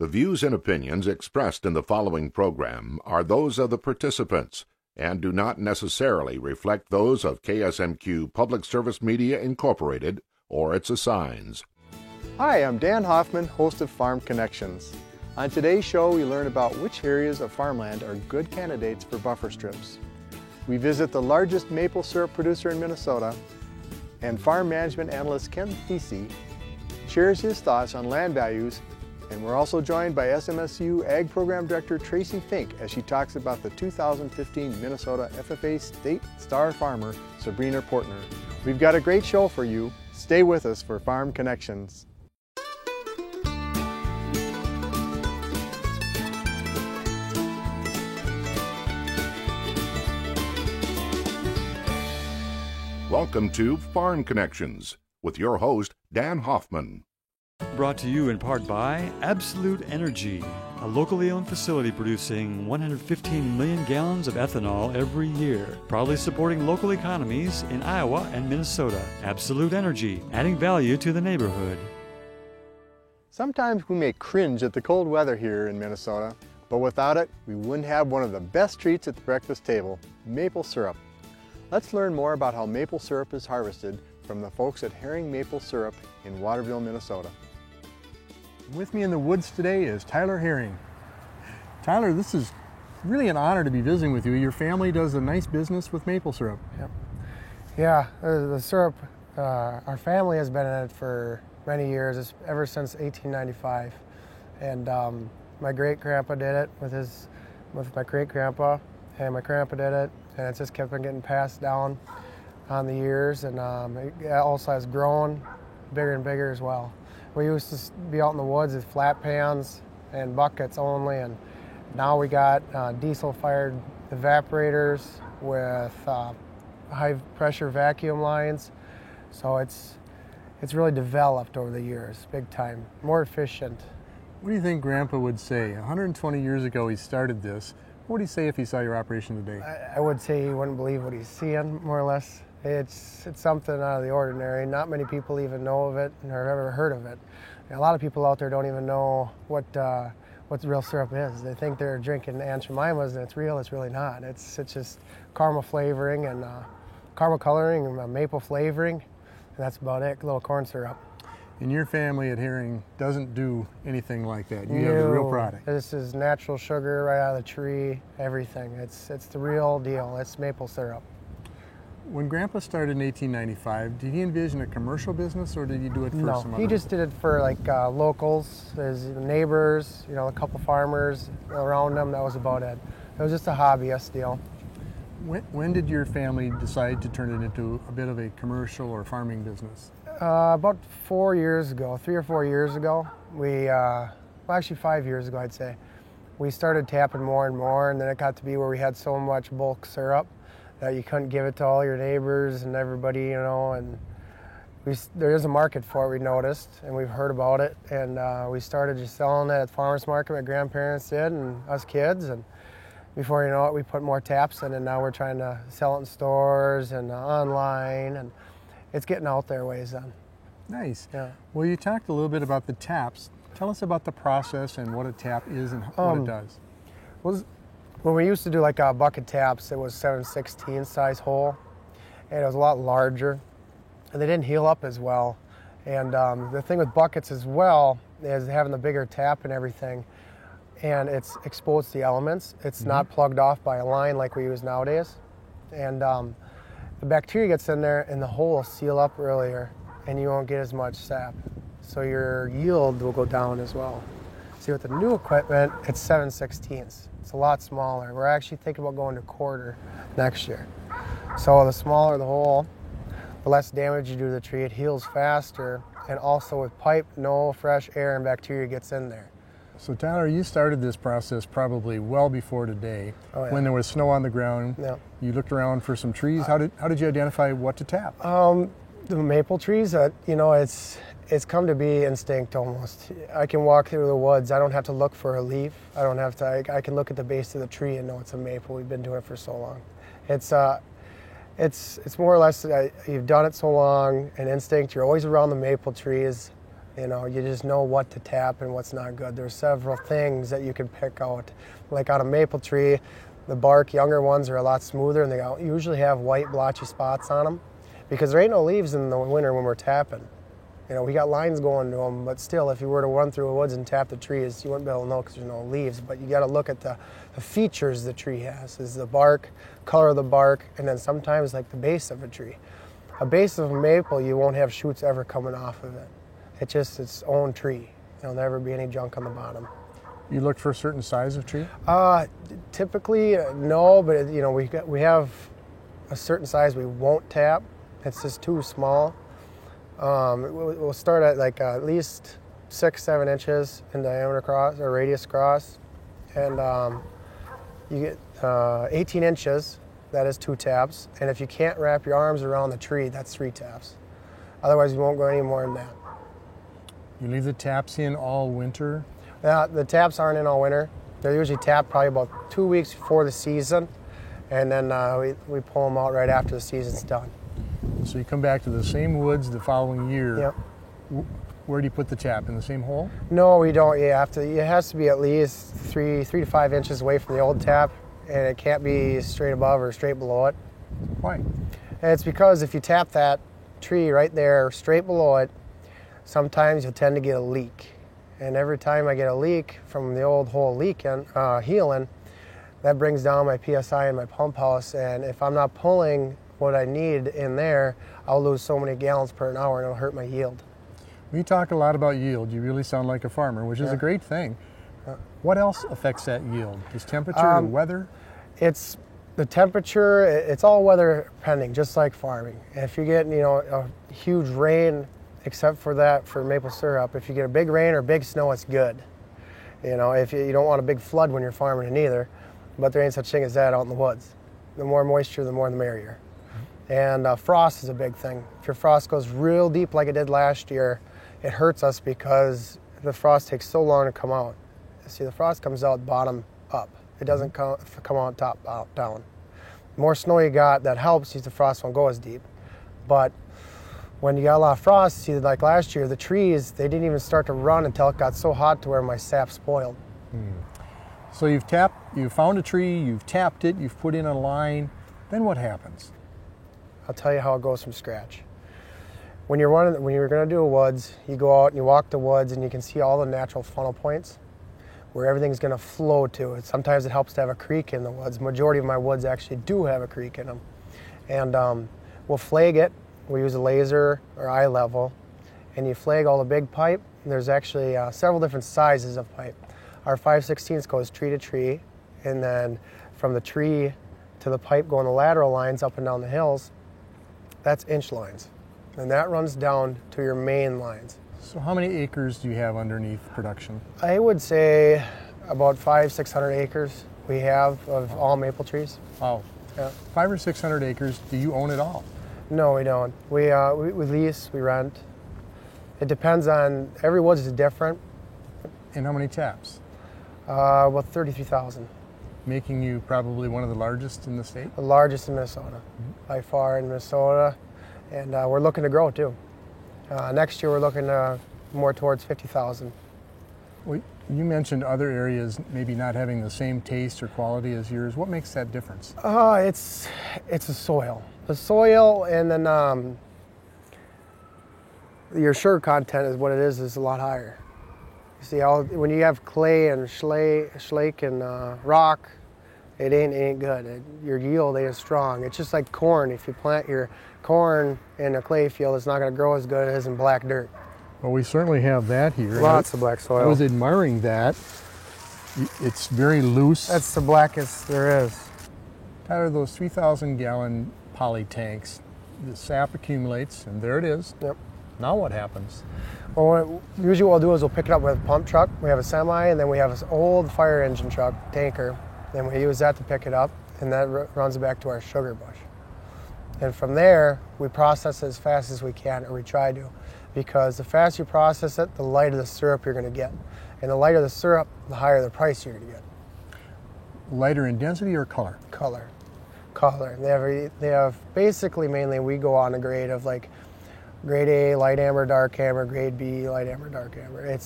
The views and opinions expressed in the following program are those of the participants and do not necessarily reflect those of KSMQ Public Service Media Incorporated or its assigns. Hi, I'm Dan Hoffman, host of Farm Connections. On today's show, we learn about which areas of farmland are good candidates for buffer strips. We visit the largest maple syrup producer in Minnesota, and farm management analyst Ken Thesey shares his thoughts on land values, and we're also joined by SMSU Ag Program Director Tracy Fink as she talks about the 2015 Minnesota FFA State Star Farmer Sabrina Portner. We've got a great show for you. Stay with us for Farm Connections. Welcome to Farm Connections with your host, Dan Hoffman. Brought to you in part by Absolute Energy, a locally owned facility producing 115 million gallons of ethanol every year, proudly supporting local economies in Iowa and Minnesota. Absolute Energy, adding value to the neighborhood. Sometimes we may cringe at the cold weather here in Minnesota, but without it, we wouldn't have one of the best treats at the breakfast table, maple syrup. Let's learn more about how maple syrup is harvested from the folks at Herring Maple Syrup in Waterville, Minnesota. With me in the woods today is Tyler Herring. Tyler, this is really an honor to be visiting with you. Your family does a nice business with maple syrup. Yep. Yeah, the syrup, our family has been in it for many years, ever since 1895. And my great-grandpa did it with my great-grandpa, and my grandpa did it, and it just kept on getting passed down on the years, and it also has grown bigger and bigger as well. We used to be out in the woods with flat pans and buckets only, and now we got diesel-fired evaporators with high-pressure vacuum lines. So it's really developed over the years, big time, more efficient. What do you think Grandpa would say? 120 years ago he started this. What would he say if he saw your operation today? I would say he wouldn't believe what he's seeing, more or less. It's something out of the ordinary. Not many people even know of it or have ever heard of it. And a lot of people out there don't even know what real syrup is. They think they're drinking Aunt Jemima's, and it's real. It's really not. It's just caramel flavoring and caramel coloring and maple flavoring, and that's about it. A little corn syrup. And your family at Herring doesn't do anything like that. You have the real product. This is natural sugar right out of the tree. Everything. It's the real deal. It's maple syrup. When Grandpa started in 1895, did he envision a commercial business, or did he do it for some other? No, he just did it for like locals, his neighbors, a couple farmers around him. That was about it. It was just a hobbyist deal. When did your family decide to turn it into a bit of a commercial or farming business? About 4 years ago, 3 or 4 years ago. Actually 5 years ago, I'd say. We started tapping more and more, and then it got to be where we had so much bulk syrup that you couldn't give it to all your neighbors and everybody, and there is a market for it, we noticed, and we've heard about it, and we started just selling it at the farmer's market. My grandparents did, and us kids, and before you know it, we put more taps in, and now we're trying to sell it in stores and online, and it's getting out there ways then. Nice. Yeah. Well, you talked a little bit about the taps. Tell us about the process and what a tap is and what it does. When we used to do like bucket taps, it was 7/16 size hole, and it was a lot larger, and they didn't heal up as well. And the thing with buckets as well is having the bigger tap and everything, and it's exposed to the elements. It's not plugged off by a line like we use nowadays, and the bacteria gets in there, and the hole will seal up earlier, and you won't get as much sap. So your yield will go down as well. See, with the new equipment, it's 7/16. It's a lot smaller. We're actually thinking about going to quarter next year. So the smaller the hole, the less damage you do to the tree. It heals faster, and also with pipe, no fresh air and bacteria gets in there. So Tyler, you started this process probably well before today, when there was snow on the ground. Yeah. You looked around for some trees. How did you identify what to tap? The maple trees, it's come to be instinct almost. I can walk through the woods. I don't have to look for a leaf. I can look at the base of the tree and know it's a maple. We've been doing it for so long. It's more or less you've done it so long, an instinct. You're always around the maple trees. You know, you just know what to tap and what's not good. There's several things that you can pick out. Like on a maple tree, the bark, younger ones are a lot smoother and they usually have white blotchy spots on them because there ain't no leaves in the winter when we're tapping. You know, we got lines going to them, but still, if you were to run through the woods and tap the trees, you wouldn't be able to know because there's no leaves. But you got to look at the features the tree has. Is the bark, color of the bark, and then sometimes like the base of a tree. A base of a maple, you won't have shoots ever coming off of it. It's just its own tree. There'll never be any junk on the bottom. You look for a certain size of tree? Typically, no, but you know, we have a certain size we won't tap. It's just too small. We'll start at like at least 6-7 inches in diameter cross or radius cross, and you get 18 inches. That is 2 taps, and if you can't wrap your arms around the tree, that's 3 taps. Otherwise, you won't go any more than that. You leave the taps in all winter? The taps aren't in all winter. They're usually tapped probably about 2 weeks before the season, and then we pull them out right after the season's done. So you come back to the same woods the following year. Yep. Where do you put the tap? In the same hole? No, we don't. You have to. It has to be at least 3 to 5 inches away from the old tap, and it can't be straight above or straight below it. Why? And it's because if you tap that tree right there straight below it, sometimes you'll tend to get a leak. And every time I get a leak from the old hole healing, that brings down my PSI in my pump house. And if I'm not pulling what I need in there, I'll lose so many gallons per hour and it'll hurt my yield. We talk a lot about yield. You really sound like a farmer, which is a great thing. What else affects that yield? Is temperature or weather? It's the temperature. It's all weather depending, just like farming. If you get a huge rain, except for that for maple syrup, if you get a big rain or big snow, it's good. You know, if you don't want a big flood when you're farming it either, but there ain't such thing as that out in the woods. The more moisture, the more the merrier. And frost is a big thing. If your frost goes real deep like it did last year, it hurts us because the frost takes so long to come out. See, the frost comes out bottom up. It doesn't come out top down. The more snow you got, that helps. The frost won't go as deep. But when you got a lot of frost, see, like last year, the trees, they didn't even start to run until it got so hot to where my sap spoiled. So you've found a tree, you've tapped it, you've put in a line. Then what happens? I'll tell you how it goes from scratch. When you're going to do a woods, you go out and you walk the woods and you can see all the natural funnel points where everything's going to flow to. Sometimes it helps to have a creek in the woods. Majority of my woods actually do have a creek in them. And we'll flag it. We use a laser or eye level, and you flag all the big pipe. There's actually several different sizes of pipe. Our 5/16 goes tree to tree, and then from the tree to the pipe going the lateral lines up and down the hills, that's inch lines. And that runs down to your main lines. So how many acres do you have underneath production? I would say about 500-600 acres we have of all maple trees. Wow. Yeah. 500 or 600 acres, do you own it all? No, we don't. We lease, we rent. It depends on, every woods is different. And how many taps? About 33,000. Making you probably one of the largest in the state? The largest in Minnesota, by far in Minnesota. And we're looking to grow too. Next year we're looking more towards 50,000. Well, you mentioned other areas maybe not having the same taste or quality as yours. What makes that difference? It's the soil. The soil, and then your sugar content is what it is a lot higher. You see, when you have clay and slake and rock, it ain't good. Your yield ain't strong. It's just like corn. If you plant your corn in a clay field, it's not going to grow as good as it is in black dirt. Well, we certainly have that here. Lots of black soil. I was admiring that. It's very loose. That's the blackest there is. Tyler, those 3,000-gallon poly tanks, the sap accumulates, and there it is. Yep. Now what happens? Well, usually what we'll do is we'll pick it up with a pump truck. We have a semi, and then we have this old fire engine truck, tanker. Then we use that to pick it up, and that runs it back to our sugar bush. And from there, we process it as fast as we can, or we try to, because the faster you process it, the lighter the syrup you're going to get. And the lighter the syrup, the higher the price you're going to get. Lighter in density or color? Color. They have basically, mainly we go on a grade of like grade A, light amber, dark amber, grade B, light amber, dark amber.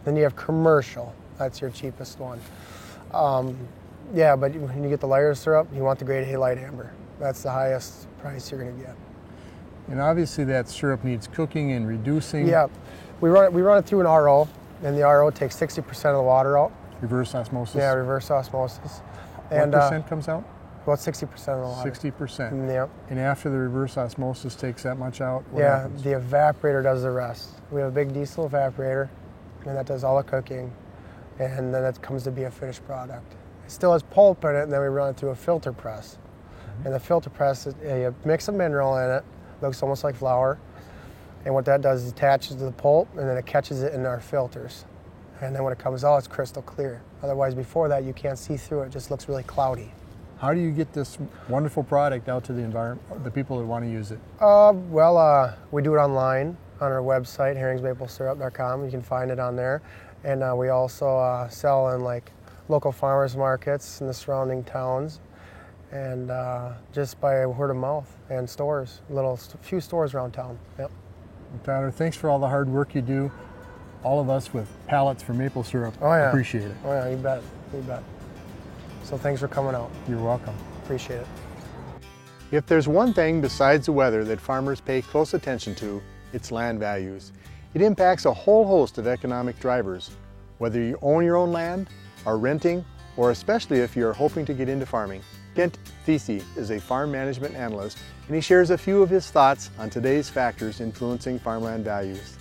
Then you have commercial. That's your cheapest one. Yeah, but when you get the lighter syrup, you want the grade A light amber. That's the highest price you're going to get. And obviously that syrup needs cooking and reducing. Yeah, we run it through an RO, and the RO takes 60% of the water out. Reverse osmosis. Yeah, reverse osmosis. What percent comes out? About 60% of the water. 60%. Yeah. And after the reverse osmosis takes that much out, what Yeah, happens? the evaporator does the rest. We have a big diesel evaporator, and that does all the cooking, and then it comes to be a finished product. It still has pulp in it, and then we run it through a filter press. And the filter press, you mix a mineral in it, looks almost like flour, and what that does is attaches to the pulp, and then it catches it in our filters. And then when it comes out, it's crystal clear. Otherwise, before that, you can't see through it. It just looks really cloudy. How do you get this wonderful product out to the environment, the people that want to use it? We do it online on our website, herringsmaplesyrup.com. You can find it on there. And we also sell in like local farmers markets in the surrounding towns, and just by word of mouth and stores, few stores around town. Yep. Tyler, thanks for all the hard work you do. All of us with pallets for maple syrup appreciate it. Oh yeah, you bet, you bet. So thanks for coming out. You're welcome. Appreciate it. If there's one thing besides the weather that farmers pay close attention to, it's land values. It impacts a whole host of economic drivers. Whether you own your own land, are renting, or especially if you're hoping to get into farming. Kent Thiese is a farm management analyst, and he shares a few of his thoughts on today's factors influencing farmland values.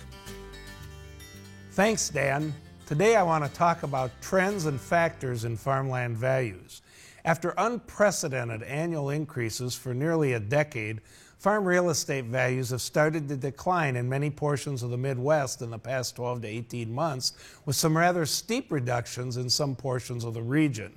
Thanks, Dan. Today I want to talk about trends and factors in farmland values. After unprecedented annual increases for nearly a decade, farm real estate values have started to decline in many portions of the Midwest in the past 12 to 18 months, with some rather steep reductions in some portions of the region.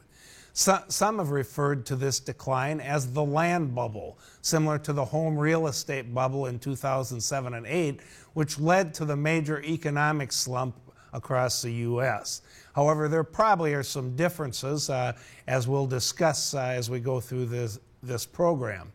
Some have referred to this decline as the land bubble, similar to the home real estate bubble in 2007 and 8, which led to the major economic slump across the U.S. However, there probably are some differences, as we'll discuss as we go through this program.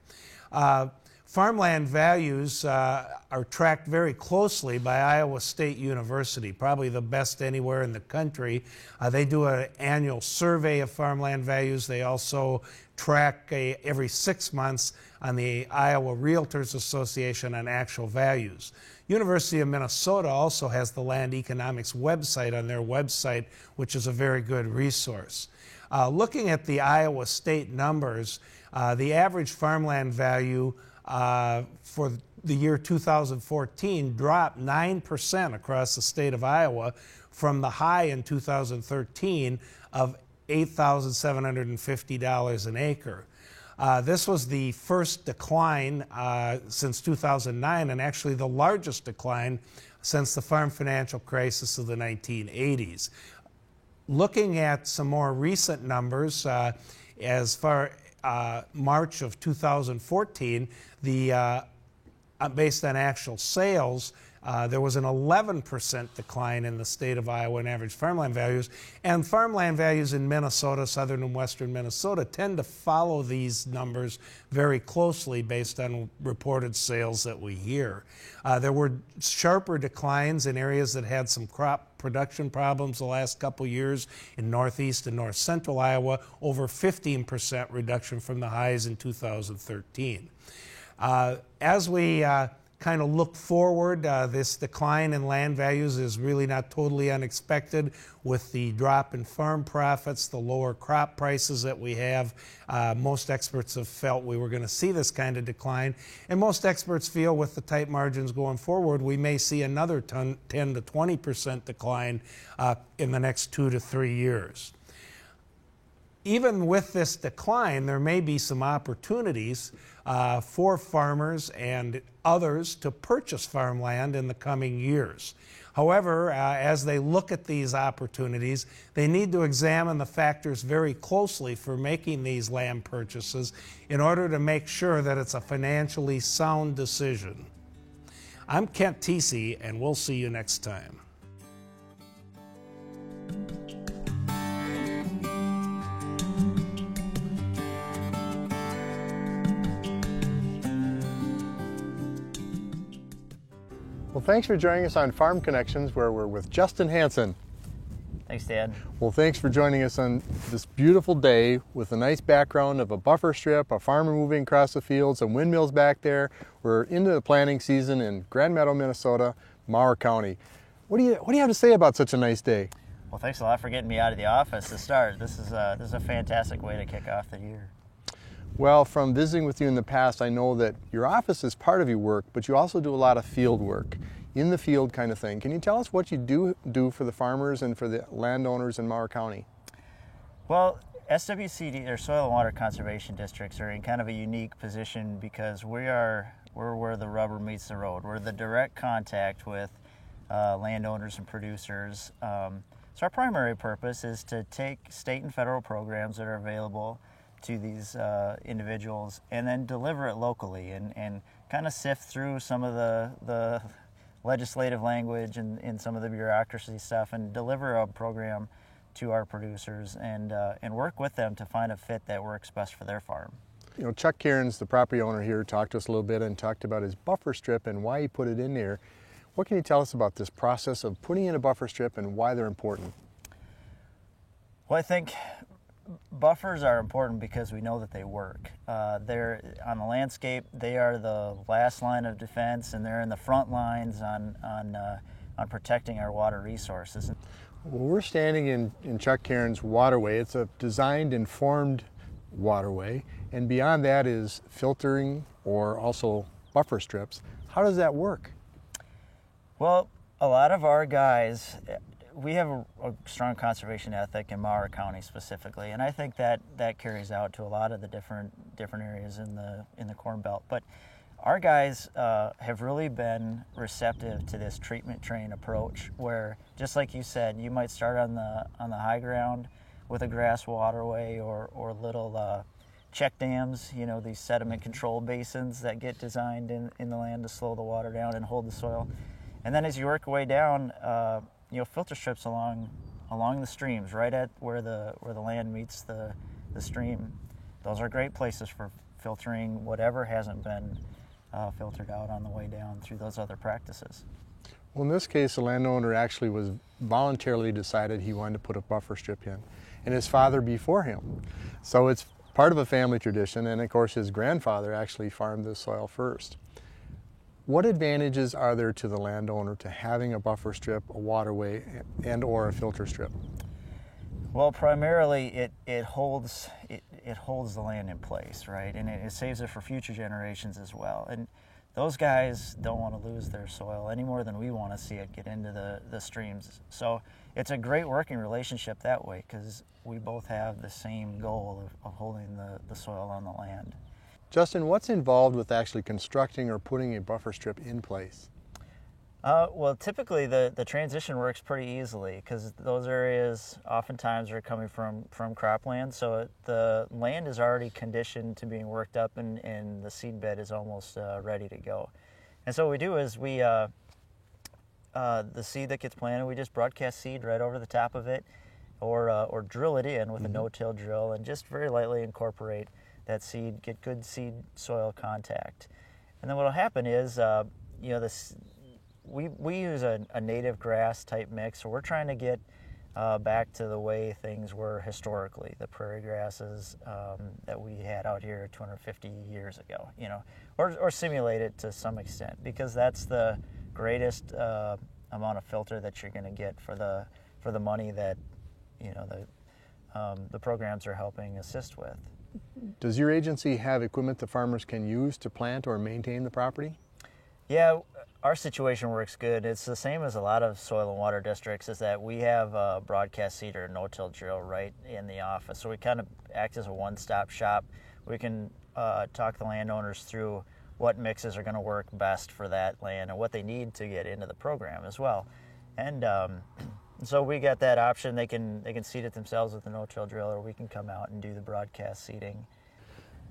Farmland values are tracked very closely by Iowa State University, probably the best anywhere in the country. They do an annual survey of farmland values. They also track every 6 months on the Iowa Realtors Association on actual values. University of Minnesota also has the Land Economics website on their website, which is a very good resource. Looking at the Iowa State numbers, the average farmland value for the year 2014 dropped 9% across the state of Iowa from the high in 2013 of $8,750 an acre. This was the first decline since 2009, and actually the largest decline since the farm financial crisis of the 1980s. Looking at some more recent numbers, as far March of 2014, based on actual sales, there was an 11% decline in the state of Iowa in average farmland values, and farmland values in Minnesota, southern and western Minnesota, tend to follow these numbers very closely based on reported sales that we hear. There were sharper declines in areas that had some crop production problems the last couple years in northeast and north central Iowa, over 15% reduction from the highs in 2013. As we kind of look forward, this decline in land values is really not totally unexpected with the drop in farm profits, the lower crop prices that we have. Most experts have felt we were going to see this kind of decline, and most experts feel with the tight margins going forward, we may see another 10 to 20% decline in the next 2 to 3 years. Even with this decline, there may be some opportunities for farmers and others to purchase farmland in the coming years. However, as they look at these opportunities, they need to examine the factors very closely for making these land purchases in order to make sure that it's a financially sound decision. I'm Kent Thiese, and we'll see you next time. Well, thanks for joining us on Farm Connections, where we're with Justin Hansen. Thanks, Dan. Well, thanks for joining us on this beautiful day with a nice background of a buffer strip, a farmer moving across the field, some windmills back there. We're into the planting season in Grand Meadow, Minnesota, Mower County. What do you have to say about such a nice day? Well, thanks a lot for getting me out of the office to start. This is a fantastic way to kick off the year. Well, from visiting with you in the past, I know that your office is part of your work, but you also do a lot of field work, in the field kind of thing. Can you tell us what you do for the farmers and for the landowners in Mower County? Well, SWCD, or Soil and Water Conservation Districts, are in kind of a unique position because we're where the rubber meets the road. We're the direct contact with landowners and producers. So our primary purpose is to take state and federal programs that are available to these individuals and then deliver it locally and kind of sift through some of the legislative language and some of the bureaucracy stuff and deliver a program to our producers and work with them to find a fit that works best for their farm. You know, Chuck Cairns, the property owner here, talked to us a little bit and talked about his buffer strip and why he put it in there. What can you tell us about this process of putting in a buffer strip and why they're important? Well, I think buffers are important because we know that they work. They're on the landscape. They are the last line of defense, and they're in the front lines on protecting our water resources. Well, we're standing in Chuck Cairns' waterway. It's a designed, informed waterway, and beyond that is filtering or also buffer strips. How does that work? Well, a lot of our guys, we have a strong conservation ethic in Mower County specifically, and I think that carries out to a lot of the different areas in the Corn Belt. But our guys have really been receptive to this treatment train approach, where, just like you said, you might start on the high ground with a grass waterway or little check dams, you know, these sediment control basins that get designed in the land to slow the water down and hold the soil. And then as you work your way down, filter strips along the streams, right at where the land meets the stream. Those are great places for filtering whatever hasn't been filtered out on the way down through those other practices. Well, in this case, the landowner actually was voluntarily decided he wanted to put a buffer strip in, and his father before him. So it's part of a family tradition, and of course his grandfather actually farmed this soil first. What advantages are there to the landowner to having a buffer strip, a waterway, and or a filter strip? Well, primarily it holds the land in place, right? And it saves it for future generations as well. And those guys don't want to lose their soil any more than we want to see it get into the streams. So it's a great working relationship that way because we both have the same goal of holding the soil on the land. Justin, what's involved with actually constructing or putting a buffer strip in place? Well, typically the transition works pretty easily because those areas oftentimes are coming from cropland, so the land is already conditioned to being worked up and the seed bed is almost ready to go. And so what we do is the seed that gets planted, we just broadcast seed right over the top of it or drill it in with a no-till drill and just very lightly incorporate that seed, get good seed soil contact. And then what will happen is, we use a native grass type mix, so we're trying to get back to the way things were historically, the prairie grasses that we had out here 250 years ago, or simulate it to some extent, because that's the greatest amount of filter that you're going to get for the money that the programs are helping assist with. Does your agency have equipment the farmers can use to plant or maintain the property? Yeah, our situation works good. It's the same as a lot of soil and water districts, is that we have a broadcast seeder and no-till drill right in the office. So we kind of act as a one-stop shop. We can talk the landowners through what mixes are going to work best for that land and what they need to get into the program as well. And so we got that option. They can seed it themselves with the no-till drill, or we can come out and do the broadcast seeding.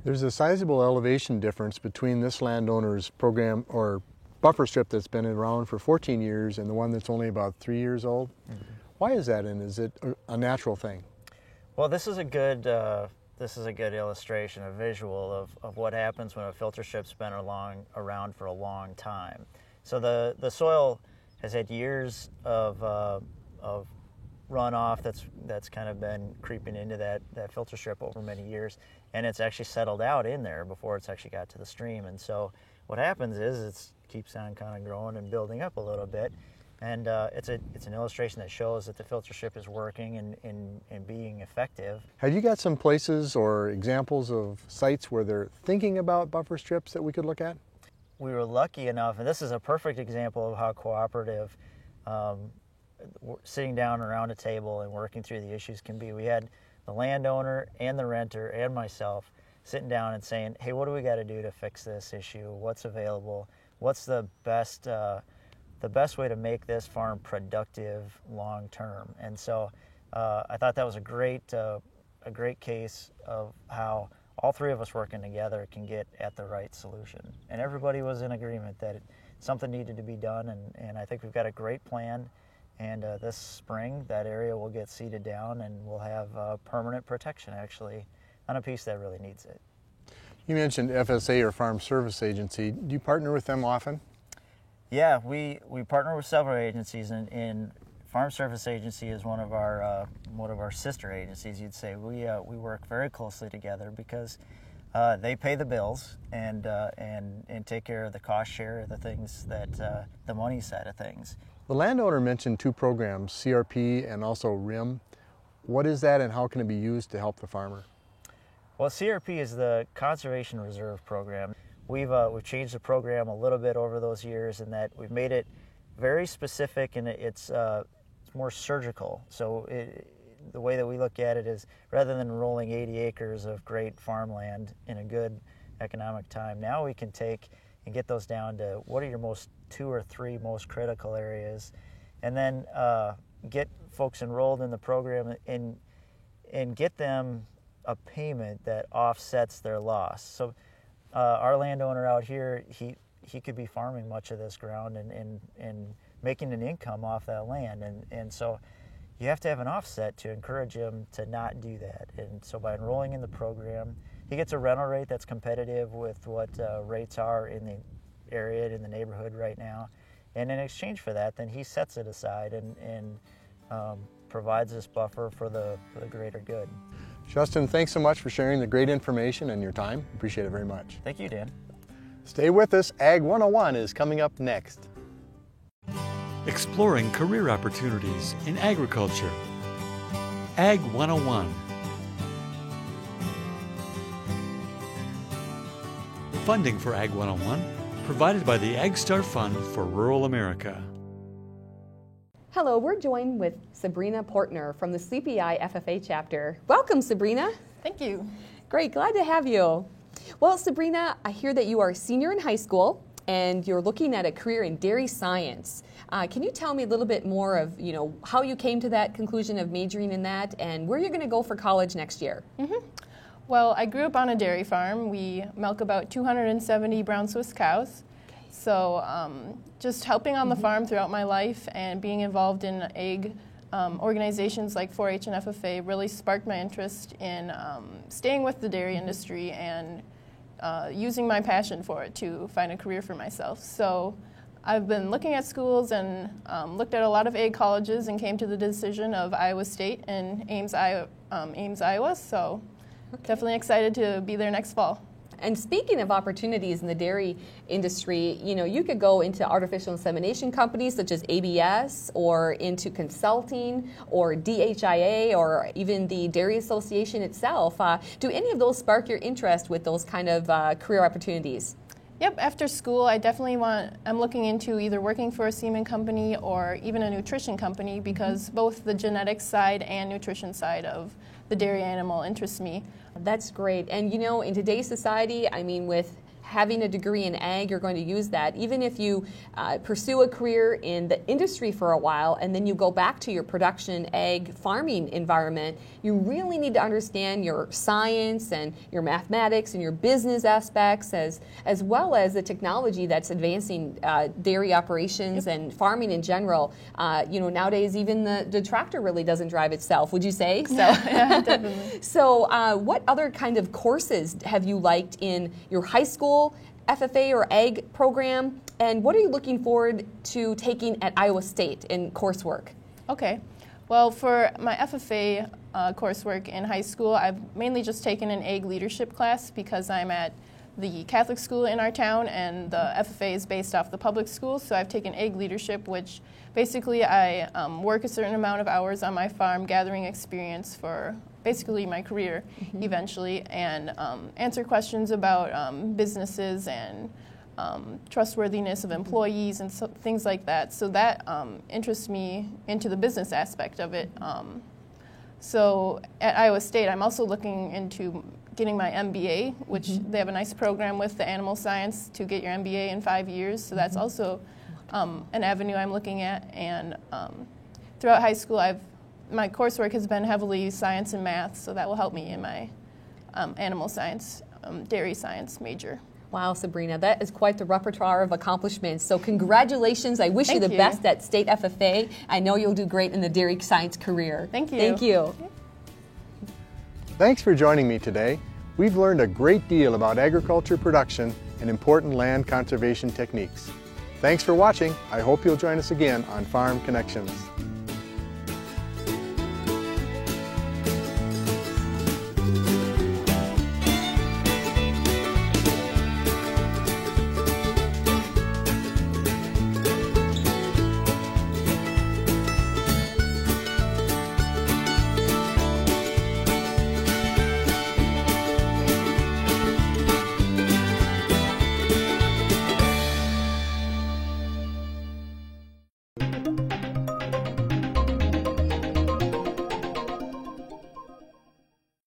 There's a sizable elevation difference between this landowner's program or buffer strip that's been around for 14 years and the one that's only about 3 years old. Mm-hmm. Why is that, and is it a natural thing? Well, this is a good illustration, a visual of what happens when a filter strip's been around for a long time. So the soil has had years of runoff that's kind of been creeping into that filter strip over many years, and it's actually settled out in there before it's actually got to the stream. And so what happens is it keeps on kind of growing and building up a little bit, and it's an illustration that shows that the filter strip is working and being effective. Have you got some places or examples of sites where they're thinking about buffer strips that we could look at? We were lucky enough, and this is a perfect example of how cooperative sitting down around a table and working through the issues can be. We had the landowner and the renter and myself sitting down and saying, hey, what do we got to do to fix this issue? What's available? What's the best way to make this farm productive long term? And so I thought that was a great case of how all three of us working together can get at the right solution. And everybody was in agreement that something needed to be done, and I think we've got a great plan. And this spring, that area will get seeded down, and we'll have permanent protection, actually, on a piece that really needs it. You mentioned FSA or Farm Service Agency. Do you partner with them often? Yeah, we partner with several agencies, and Farm Service Agency is one of our sister agencies, you'd say. We work very closely together because they pay the bills and take care of the cost share of the things that the money side of things. The landowner mentioned two programs, CRP and also RIM. What is that, and how can it be used to help the farmer? Well, CRP is the Conservation Reserve Program. We've changed the program a little bit over those years in that we've made it very specific, and it's more surgical. So the way that we look at it is, rather than rolling 80 acres of great farmland in a good economic time, now we can take and get those down to what are your 2 or 3 most critical areas, and then get folks enrolled in the program and get them a payment that offsets their loss. So our landowner out here, he could be farming much of this ground and making an income off that land, and so you have to have an offset to encourage him to not do that. And so by enrolling in the program, he gets a rental rate that's competitive with what rates are in the area, in the neighborhood right now. And in exchange for that, then he sets it aside and provides this buffer for the greater good. Justin, thanks so much for sharing the great information and your time. Appreciate it very much. Thank you, Dan. Stay with us. Ag 101 is coming up next. Exploring career opportunities in agriculture. Ag 101. Funding for Ag 101 provided by the Ag Star Fund for Rural America. Hello, we're joined with Sabrina Portner from the Sleepy Eye FFA chapter. Welcome, Sabrina. Thank you. Great, glad to have you. Well, Sabrina, I hear that you are a senior in high school and you're looking at a career in dairy science. Can you tell me a little bit more of, how you came to that conclusion of majoring in that and where you're going to go for college next year? Mm-hmm. Well, I grew up on a dairy farm. We milk about 270 brown Swiss cows. So just helping on the farm throughout my life and being involved in ag organizations like 4-H and FFA really sparked my interest in staying with the dairy industry and using my passion for it to find a career for myself. So I've been looking at schools and looked at a lot of ag colleges and came to the decision of Iowa State and Ames, Iowa. So definitely excited to be there next fall. And speaking of opportunities in the dairy industry, you could go into artificial insemination companies such as ABS or into consulting or DHIA or even the Dairy Association itself. Do any of those spark your interest with those kind of career opportunities? Yep, after school I definitely I'm looking into either working for a semen company or even a nutrition company because both the genetics side and nutrition side of the dairy animal interests me. That's great. And in today's society, with having a degree in ag, you're going to use that. Even if you pursue a career in the industry for a while and then you go back to your production ag farming environment, you really need to understand your science and your mathematics and your business aspects as well as the technology that's advancing dairy operations and farming in general. Nowadays even the tractor really doesn't drive itself, would you say? So, yeah, definitely. So what other kind of courses have you liked in your high school FFA or ag program and what are you looking forward to taking at Iowa State in coursework? Okay. Well, for my FFA coursework in high school, I've mainly just taken an ag leadership class because I'm at the Catholic school in our town, and the FFA is based off the public schools. So I've taken ag leadership, which basically I work a certain amount of hours on my farm, gathering experience for basically my career eventually, and answer questions about businesses and trustworthiness of employees and things like that. So that interests me into the business aspect of it. So at Iowa State, I'm also looking into getting my MBA, which they have a nice program with the animal science to get your MBA in 5 years. So that's also an avenue I'm looking at. And throughout high school, my coursework has been heavily science and math, so that will help me in my animal science, dairy science major. Wow, Sabrina, that is quite the repertoire of accomplishments. So congratulations. I wish you the best at State FFA. I know you'll do great in the dairy science career. Thank you. Thank you. Thanks for joining me today. We've learned a great deal about agriculture production and important land conservation techniques. Thanks for watching. I hope you'll join us again on Farm Connections.